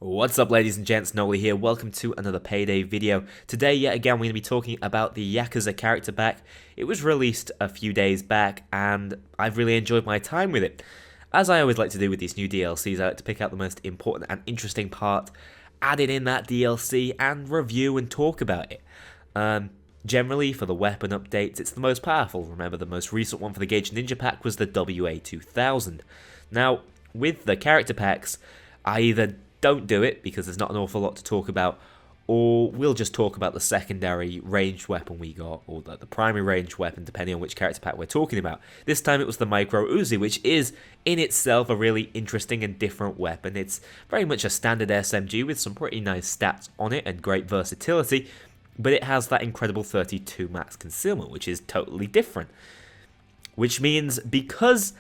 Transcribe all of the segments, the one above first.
What's up, ladies and gents, Noli here. Welcome to another Payday video. Today, yet again, we're going to be talking about the Yakuza character pack. It was released a few days back, and I've really enjoyed my time with it. As I always like to do with these new DLCs, I like to pick out the most important and interesting part, add it in that DLC, and review and talk about it. Generally, for the weapon updates, it's the most powerful. Remember, the most recent one for the Gauge Ninja pack was the WA2000. Now, with the character packs, I either don't do it because there's not an awful lot to talk about, or we'll just talk about the secondary ranged weapon we got, or the primary ranged weapon, depending on which character pack we're talking about. This time it was the Micro Uzi, which is in itself a really interesting and different weapon. It's very much a standard SMG with some pretty nice stats on it and great versatility, but it has that incredible 32 max concealment, which is totally different. Which means, because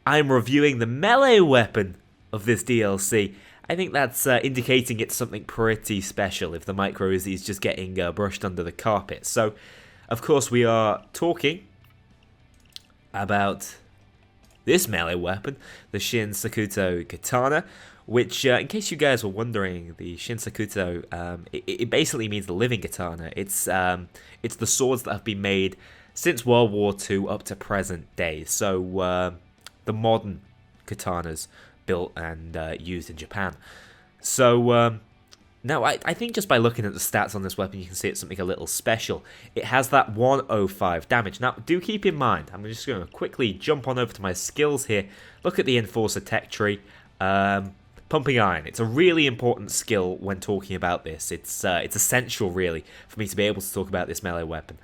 I'm reviewing the melee weapon of this DLC, I think that's indicating it's something pretty special if the Micro Uzi is just getting brushed under the carpet. So, of course, we are talking about this melee weapon, the Shinsakuto Katana, which, in case you guys were wondering, the Shinsakuto, it basically means the living katana. It's the swords that have been made since World War II up to present day. So, the modern katanas built and used in Japan. So now I think just by looking at the stats on this weapon, you can see it's something a little special. It has that 105 damage. Now do keep in mind, I'm just going to quickly jump on over to my skills here. Look at the Enforcer tech tree. Pumping Iron. It's a really important skill when talking about this. It's essential really for me to be able to talk about this melee weapon.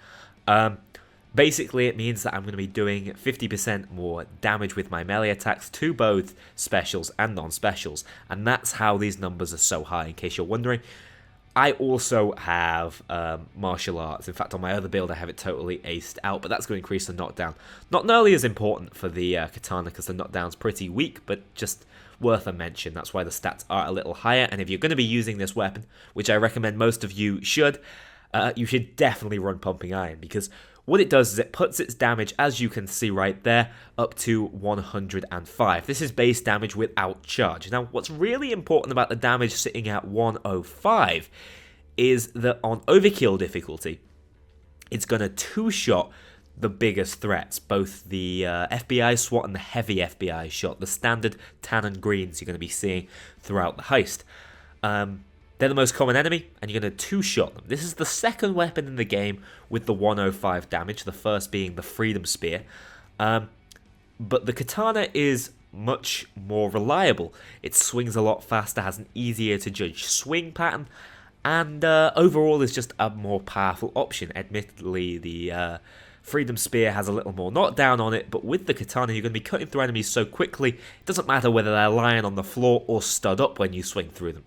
Basically, it means that I'm going to be doing 50% more damage with my melee attacks to both specials and non-specials, and that's how these numbers are so high, in case you're wondering. I also have martial arts. In fact, on my other build, I have it totally aced out, but that's going to increase the knockdown. Not nearly as important for the katana, because the knockdown's pretty weak, but just worth a mention. That's why the stats are a little higher, and if you're going to be using this weapon, which I recommend most of you should definitely run Pumping Iron, because what it does is it puts its damage, as you can see right there, up to 105. This is base damage without charge. Now, what's really important about the damage sitting at 105 is that on overkill difficulty, it's going to two-shot the biggest threats, both the FBI SWAT and the heavy FBI shot, the standard tan and greens you're going to be seeing throughout the heist. They're the most common enemy, and you're going to two-shot them. This is the second weapon in the game with the 105 damage, the first being the Freedom Spear. But the katana is much more reliable. It swings a lot faster, has an easier to judge swing pattern, and overall is just a more powerful option. Admittedly, the Freedom Spear has a little more knockdown on it, but with the katana, you're going to be cutting through enemies so quickly, it doesn't matter whether they're lying on the floor or stood up when you swing through them.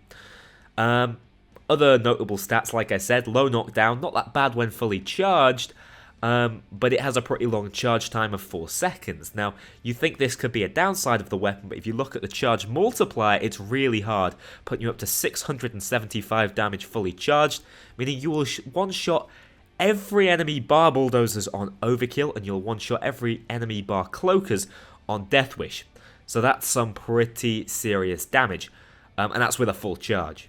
Other notable stats, like I said, low knockdown, not that bad when fully charged, but it has a pretty long charge time of 4 seconds. Now, you think this could be a downside of the weapon, but if you look at the charge multiplier, it's really hard, putting you up to 675 damage fully charged, meaning you will one-shot every enemy bar bulldozers on overkill, and you'll one-shot every enemy bar cloakers on death wish. So that's some pretty serious damage, and that's with a full charge.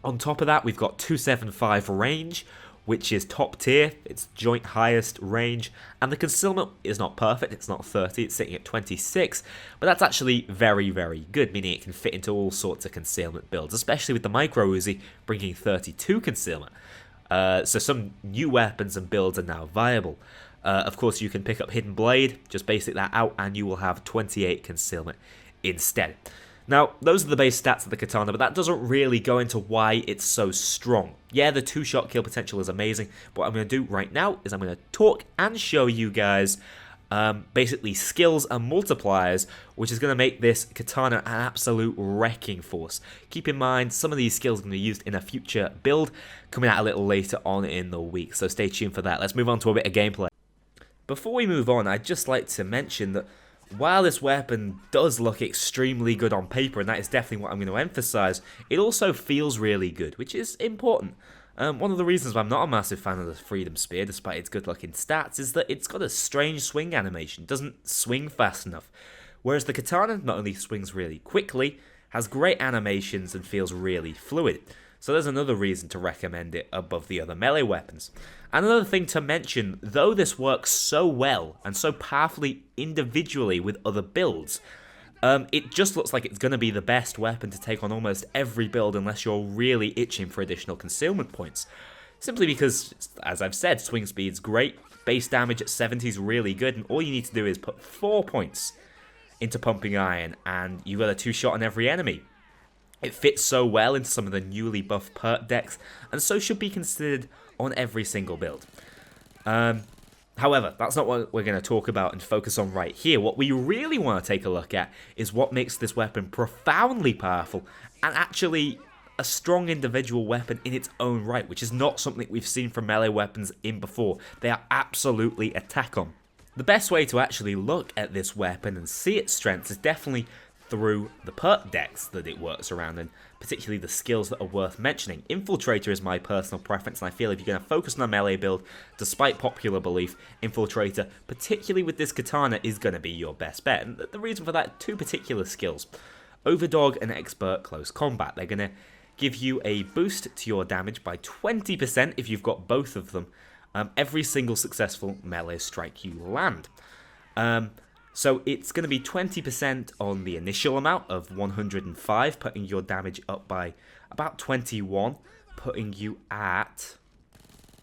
On top of that, we've got 275 range, which is top tier. It's joint highest range, and the concealment is not perfect. It's not 30, it's sitting at 26, but that's actually very, very good, meaning it can fit into all sorts of concealment builds, especially with the Micro Uzi bringing 32 concealment. So some new weapons and builds are now viable. Of course, you can pick up Hidden Blade, just basic that out, and you will have 28 concealment instead. Now, those are the base stats of the katana, but that doesn't really go into why it's so strong. Yeah, the two-shot kill potential is amazing, but what I'm going to do right now is I'm going to talk and show you guys basically skills and multipliers, which is going to make this katana an absolute wrecking force. Keep in mind, some of these skills are going to be used in a future build, coming out a little later on in the week, so stay tuned for that. Let's move on to a bit of gameplay. Before we move on, I'd just like to mention that while this weapon does look extremely good on paper, and that is definitely what I'm going to emphasize, it also feels really good, which is important. One of the reasons why I'm not a massive fan of the Freedom Spear, despite its good-looking stats, is that it's got a strange swing animation. It doesn't swing fast enough. Whereas the katana not only swings really quickly, has great animations and feels really fluid. So there's another reason to recommend it above the other melee weapons. And another thing to mention, though this works so well and so powerfully individually with other builds, it just looks like it's going to be the best weapon to take on almost every build unless you're really itching for additional concealment points. Simply because, as I've said, swing speed's great, base damage at 70 is really good, and all you need to do is put 4 points into pumping iron, and you got a 2-shot on every enemy. It fits so well into some of the newly buffed perk decks, and so should be considered on every single build. However, that's not what we're going to talk about and focus on right here. What we really want to take a look at is what makes this weapon profoundly powerful and actually a strong individual weapon in its own right, which is not something we've seen from melee weapons in before. They are absolutely attack on. The best way to actually look at this weapon and see its strengths is definitely through the perk decks that it works around, and particularly the skills that are worth mentioning. Infiltrator is my personal preference, and I feel if you're going to focus on a melee build, despite popular belief, Infiltrator, particularly with this katana, is going to be your best bet. And the reason for that, 2 particular skills. Overdog and Expert Close Combat. They're going to give you a boost to your damage by 20% if you've got both of them, every single successful melee strike you land. So it's going to be 20% on the initial amount of 105, putting your damage up by about 21, putting you at,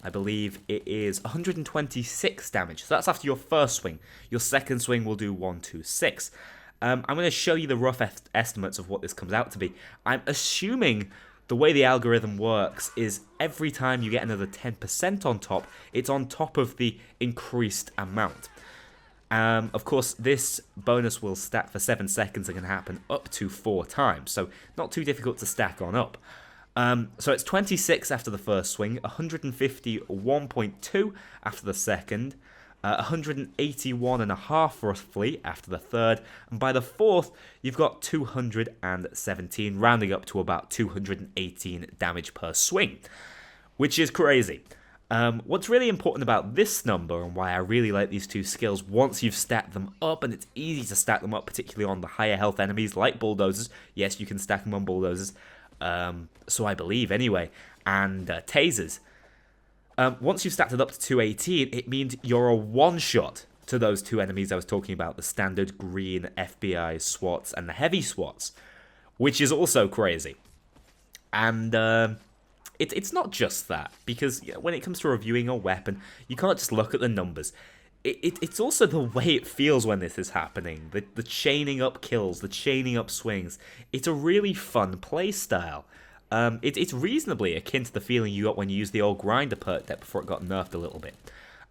I believe it is 126 damage. So that's after your first swing. Your second swing will do 126. I'm going to show you the rough estimates of what this comes out to be. I'm assuming the way the algorithm works is every time you get another 10% on top, it's on top of the increased amount. Of course, this bonus will stack for 7 seconds and can happen up to 4 times, so not too difficult to stack on up. So it's 26 after the first swing, 151.2 after the second, 181.5 roughly after the third, and by the fourth, you've got 217, rounding up to about 218 damage per swing, which is crazy. What's really important about this number and why I really like these 2 skills once you've stacked them up, and it's easy to stack them up, particularly on the higher health enemies like bulldozers. Yes, you can stack them on bulldozers, so I believe anyway, and tasers. Once you've stacked it up to 218, it means you're a one-shot to those 2 enemies I was talking about, the standard green FBI SWATs and the heavy SWATs, which is also crazy. And it's not just that, because when it comes to reviewing a weapon, you can't just look at the numbers. It's also the way it feels when this is happening. The chaining up kills, the chaining up swings. It's a really fun play style. It's reasonably akin to the feeling you got when you used the old grinder perk deck before it got nerfed a little bit.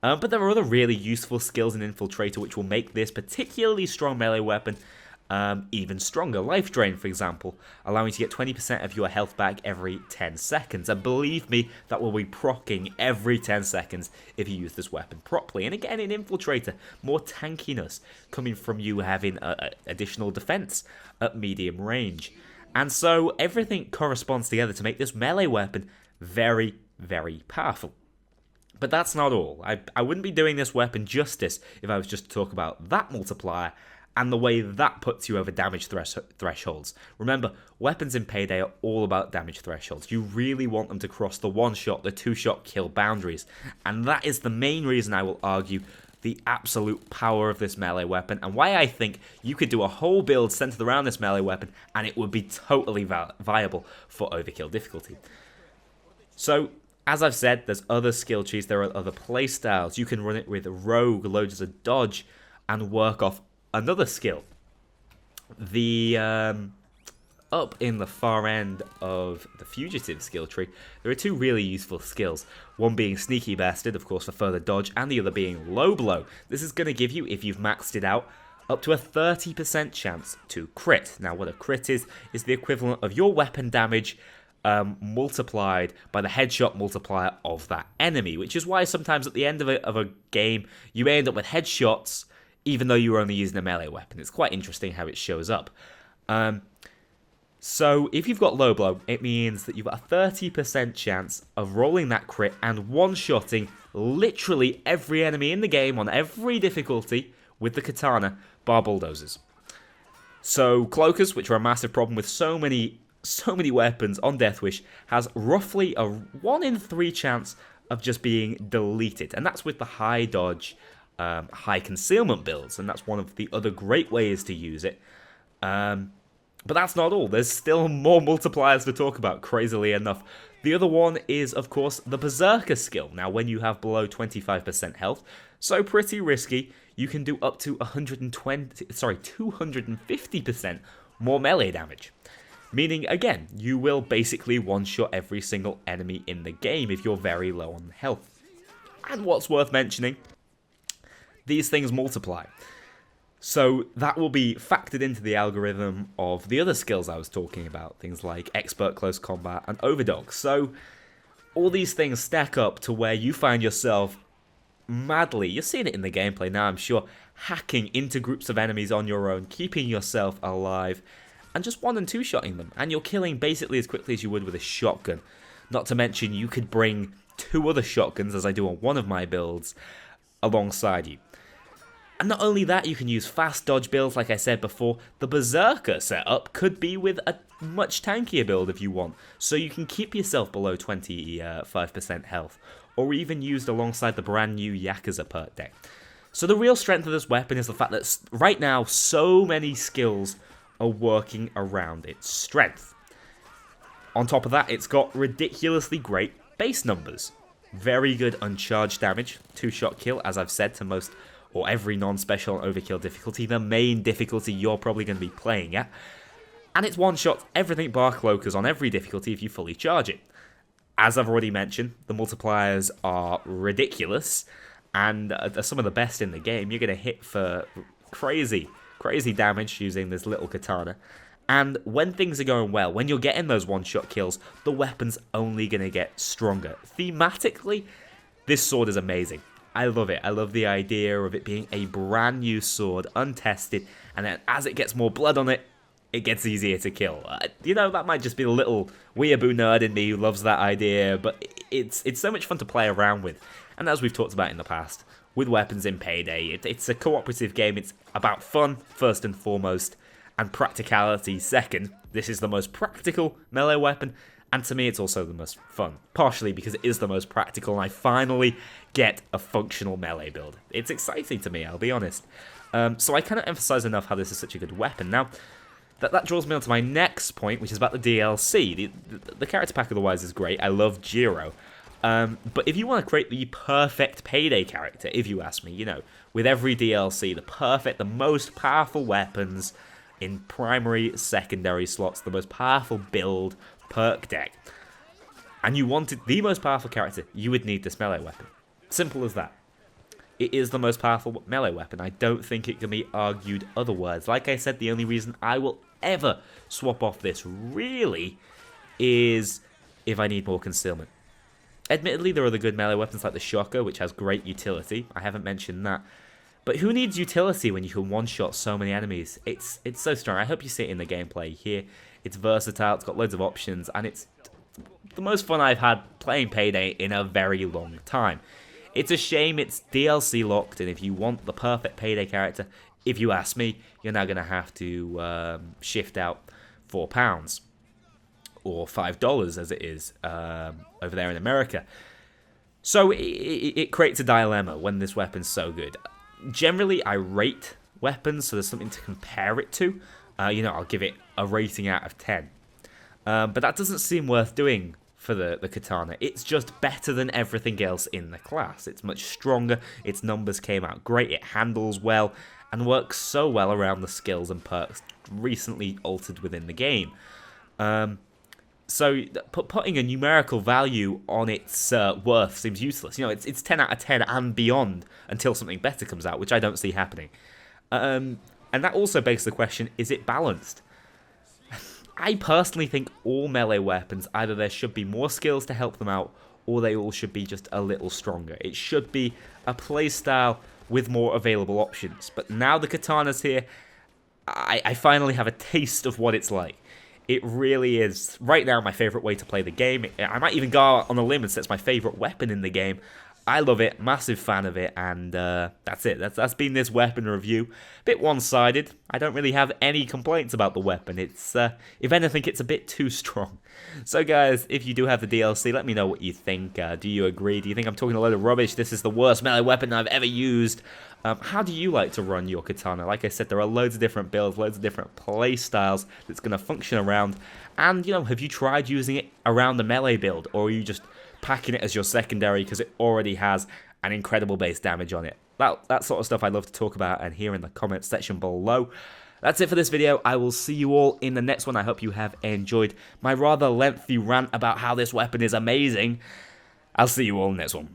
But there are other really useful skills in Infiltrator which will make this particularly strong melee weapon even stronger. Life Drain, for example, allowing you to get 20% of your health back every 10 seconds. And believe me, that will be proccing every 10 seconds if you use this weapon properly. And again, in Infiltrator, more tankiness coming from you having additional defense at medium range. And so everything corresponds together to make this melee weapon very, very powerful. But that's not all. I wouldn't be doing this weapon justice if I was just to talk about that multiplier and the way that puts you over damage thresholds. Remember, weapons in Payday are all about damage thresholds. You really want them to cross the 1-shot, the 2-shot kill boundaries. And that is the main reason I will argue the absolute power of this melee weapon, and why I think you could do a whole build centered around this melee weapon and it would be totally viable for overkill difficulty. So, as I've said, there's other skill trees, there are other playstyles. You can run it with Rogue, load as a dodge, and work off another skill. Up in the far end of the Fugitive skill tree, there are 2 really useful skills. One being Sneaky Bastard, of course, for further dodge, and the other being Low Blow. This is going to give you, if you've maxed it out, up to a 30% chance to crit. Now, what a crit is the equivalent of your weapon damage multiplied by the headshot multiplier of that enemy, which is why sometimes at the end of a game, you may end up with headshots, even though you were only using a melee weapon. It's quite interesting how it shows up. So if you've got low blow, it means that you've got a 30% chance of rolling that crit and one-shotting literally every enemy in the game on every difficulty with the katana, bar bulldozers. So cloakers, which are a massive problem with so many weapons on Death Wish, has roughly a 1 in 3 chance of just being deleted, and that's with the high dodge, high concealment builds, and that's one of the other great ways to use it. But that's not all. There's still more multipliers to talk about, crazily enough. The other one is, of course, the Berserker skill. Now, when you have below 25% health, so pretty risky, you can do up to 250% more melee damage. Meaning, again, you will basically one-shot every single enemy in the game if you're very low on health. And what's worth mentioning, these things multiply. So that will be factored into the algorithm of the other skills I was talking about, things like Expert Close Combat and Overdog. So all these things stack up to where you find yourself madly, you're seeing it in the gameplay now, I'm sure, hacking into groups of enemies on your own, keeping yourself alive, and just 1- and 2-shotting them. And you're killing basically as quickly as you would with a shotgun. Not to mention, you could bring 2 other shotguns, as I do on one of my builds, alongside you. And not only that, you can use fast dodge builds, like I said before. The Berserker setup could be with a much tankier build if you want, so you can keep yourself below 25% health, or even used alongside the brand new Yakuza perk deck. So the real strength of this weapon is the fact that right now, so many skills are working around its strength. On top of that, it's got ridiculously great base numbers. Very good uncharged damage, 2-shot kill, as I've said, to most or every non-special overkill difficulty, the main difficulty you're probably going to be playing at. And it's one-shot everything bar cloakers on every difficulty if you fully charge it. As I've already mentioned, the multipliers are ridiculous, and are some of the best in the game. You're going to hit for crazy damage using this little katana. And when things are going well, when you're getting those one-shot kills, the weapon's only going to get stronger. Thematically, this sword is amazing. I love it. I love the idea of it being a brand new sword, untested, and then as it gets more blood on it, it gets easier to kill. That might just be a little weeaboo nerd in me who loves that idea, but it's so much fun to play around with. And as we've talked about in the past, with weapons in Payday, it's a cooperative game. It's about fun, first and foremost, and practicality second. This is the most practical melee weapon, and to me it's also the most fun, partially because it is the most practical and I finally get a functional melee build. It's exciting to me, I'll be honest. So I cannot emphasize enough how this is such a good weapon. Now, that draws me on to my next point, which is about the DLC. The character pack otherwise is great. I love Jiro. But if you want to create the perfect Payday character, if you ask me, with every DLC, the most powerful weapons in primary, secondary slots, the most powerful build, perk deck, and you wanted the most powerful character, you would need this melee weapon. Simple as that. It is the most powerful melee weapon. I don't think it can be argued otherwise. Like I said, the only reason I will ever swap off this, really, is if I need more concealment. Admittedly, there are the good melee weapons like the Shocker, which has great utility. I haven't mentioned that. But who needs utility when you can one-shot so many enemies? It's so strong. I hope you see it in the gameplay here. It's versatile, it's got loads of options, and it's the most fun I've had playing Payday in a very long time. It's a shame it's DLC locked, and if you want the perfect Payday character, if you ask me, you're now going to have to shift out £4. Or $5 as it is over there in America. So it creates a dilemma when this weapon's so good. Generally, I rate weapons, so there's something to compare it to. I'll give it a rating out of 10. But that doesn't seem worth doing for the katana. It's just better than everything else in the class. It's much stronger, its numbers came out great, it handles well, and works so well around the skills and perks recently altered within the game. So putting a numerical value on its worth seems useless. It's 10 out of 10 and beyond until something better comes out, which I don't see happening. And that also begs the question, is it balanced? I personally think all melee weapons, either there should be more skills to help them out, or they all should be just a little stronger. It should be a playstyle with more available options. But now the katana's here, I finally have a taste of what it's like. It really is, right now, my favourite way to play the game. I might even go out on a limb and say it's my favourite weapon in the game. I love it, massive fan of it, and that's it. That's been this weapon review. Bit one-sided. I don't really have any complaints about the weapon. It's, if anything, it's a bit too strong. So guys, if you do have the DLC, let me know what you think. Do you agree? Do you think I'm talking a load of rubbish? This is the worst melee weapon I've ever used. How do you like to run your katana? Like I said, there are loads of different builds, loads of different play styles that's going to function around. And, you know, have you tried using it around the melee build? Or are you just packing it as your secondary because it already has an incredible base damage on it? That sort of stuff I'd love to talk about and hear in the comments section below. That's it for this video. I will see you all in the next one. I hope you have enjoyed my rather lengthy rant about how this weapon is amazing. I'll see you all in the next one.